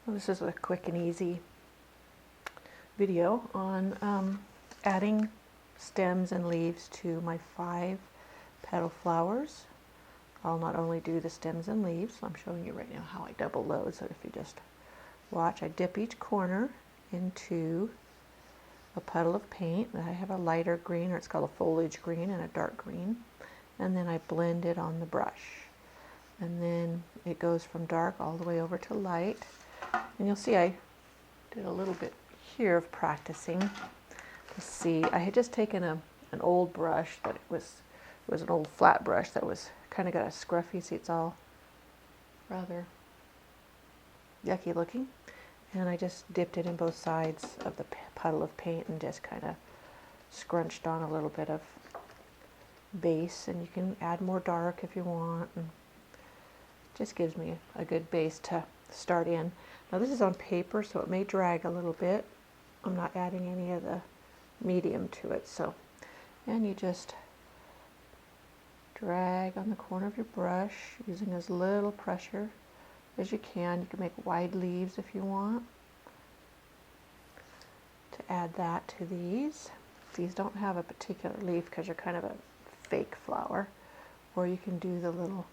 Well, this is a quick and easy video on adding stems and leaves to my 5 petal flowers. I'll not only do the stems and leaves, I'm showing you right now how I double load, so if you just watch, I dip each corner into a puddle of paint. I have a lighter green, or it's called a foliage green, and a dark green, and then I blend it on the brush. And then it goes from dark all the way over to light. And you'll see I did a little bit here of practicing to see. I had just taken an old brush, but it was an old flat brush that was kind of got a scruffy, see it's all rather yucky looking. And I just dipped it in both sides of the puddle of paint and just kind of scrunched on a little bit of base. And you can add more dark if you want. And it just gives me a good base to start in. Now this is on paper, so it may drag a little bit. I'm not adding any of the medium to it, so. And you just drag on the corner of your brush using as little pressure as you can. You can make wide leaves if you want to add that to these. These don't have a particular leaf because you're kind of a fake flower, or you can do the little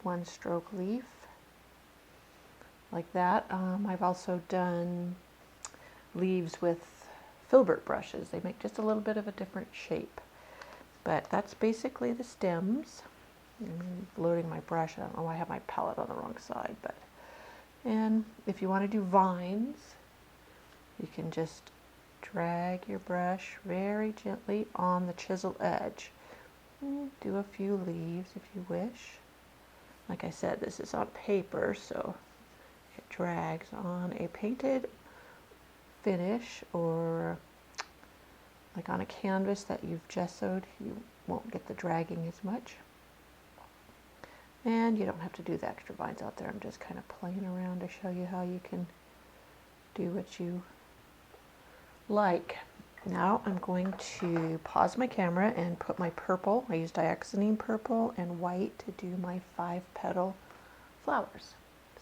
one stroke leaf like that. I've also done leaves with filbert brushes. They make just a little bit of a different shape, but that's basically the stems. I'm loading my brush. I don't know why I have my palette on the wrong side, but and if you want to do vines, you can just drag your brush very gently on the chisel edge. Do a few leaves if you wish. Like I said, this is on paper, so it drags on a painted finish, or like on a canvas that you've gessoed, you won't get the dragging as much. And you don't have to do the extra vines out there. I'm just kind of playing around to show you how you can do what you like. Now I'm going to pause my camera and put my purple. I use dioxygen purple and white to do my 5 petal flowers.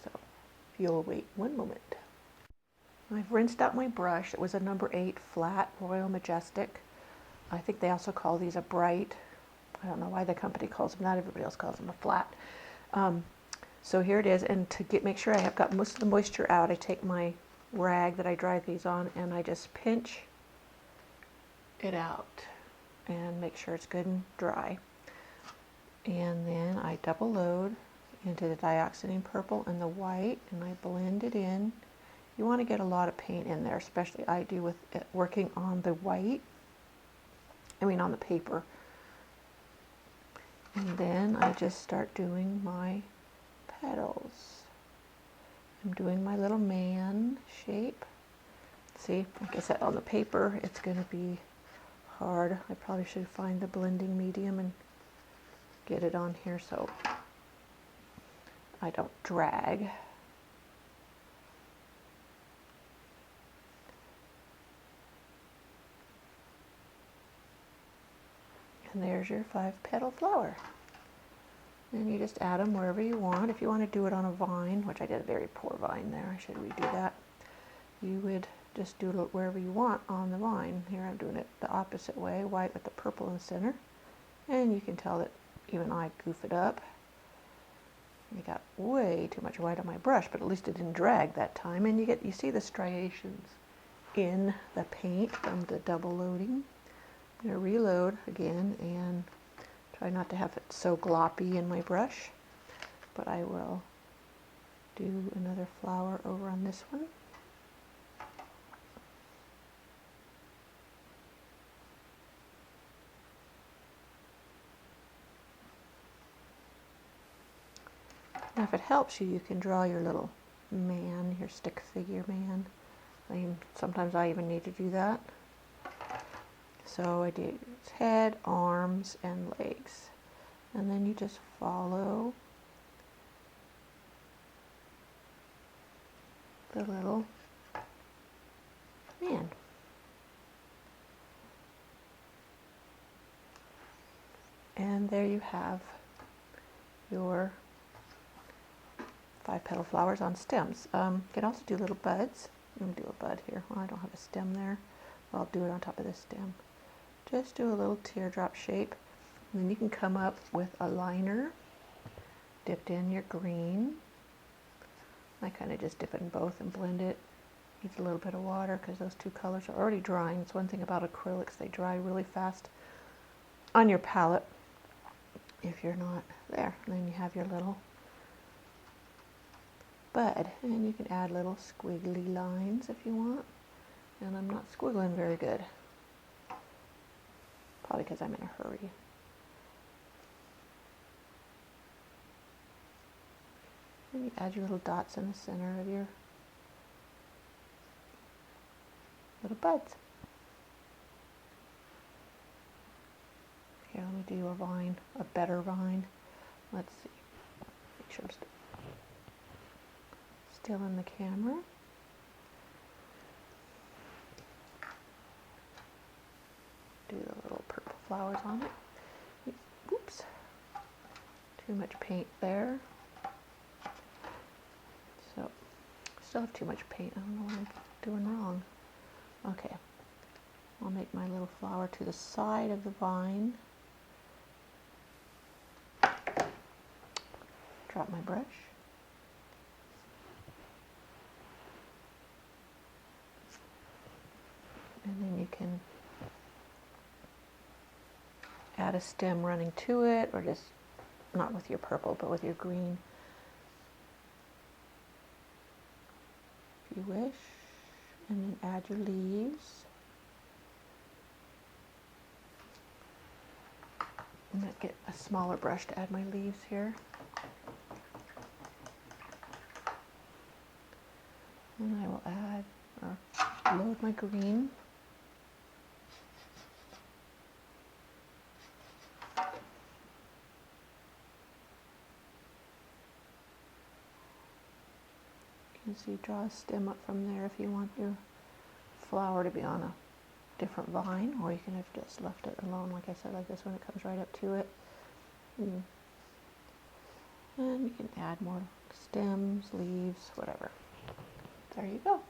So if you'll wait one moment. I've rinsed out my brush. It was a number 8 flat Royal Majestic. I think they also call these a bright. I don't know why the company calls them that. Everybody else calls them a flat. So here it is. And to make sure I have got most of the moisture out, I take my rag that I dry these on and I just pinch it out and make sure it's good and dry. And then I double load into the dioxygen purple and the white, and I blend it in. You want to get a lot of paint in there, especially I do with it working on the white, on the paper. And then I just start doing my petals. I'm doing my little man shape. See, like I said, on the paper it's going to be hard. I probably should find the blending medium and get it on here so I don't drag. And there's your 5 petal flower. And you just add them wherever you want. If you want to do it on a vine, which I did a very poor vine there, I should redo that. You would just do it wherever you want on the vine. Here I'm doing it the opposite way, white with the purple in the center. And you can tell that even I goof it up. I got way too much white on my brush, but at least it didn't drag that time. And you see the striations in the paint from the double loading. I'm going to reload again and try not to have it so gloppy in my brush, but I will do another flower over on this one. Now if it helps you, you can draw your little man, your stick figure man. Sometimes I even need to do that. So I do its head, arms, and legs. And then you just follow the little man. And there you have your 5-petal flowers on stems. You can also do little buds. I'm going to do a bud here. Well, I don't have a stem there. I'll do it on top of this stem. Just do a little teardrop shape. And then you can come up with a liner dipped in your green. I kind of just dip it in both and blend it. Needs a little bit of water because those two colors are already drying. It's one thing about acrylics, they dry really fast on your palette if you're not there. And then you have your little bud, and you can add little squiggly lines if you want. And I'm not squiggling very good, probably because I'm in a hurry. And you add your little dots in the center of your little buds. Here, let me do a vine, a better vine. Let's see. Make sure I'm still in the camera. Do the little purple flowers on it. Oops. Too much paint there. So, still have too much paint. I don't know what I'm doing wrong. Okay. I'll make my little flower to the side of the vine. Drop my brush. And then you can add a stem running to it, or just not with your purple, but with your green, if you wish. And then add your leaves. I'm going to get a smaller brush to add my leaves here. And I will add, or load my green. You can see, draw a stem up from there if you want your flower to be on a different vine, or you can have just left it alone, like I said, like this one. It comes right up to it. And you can add more stems, leaves, whatever. There you go.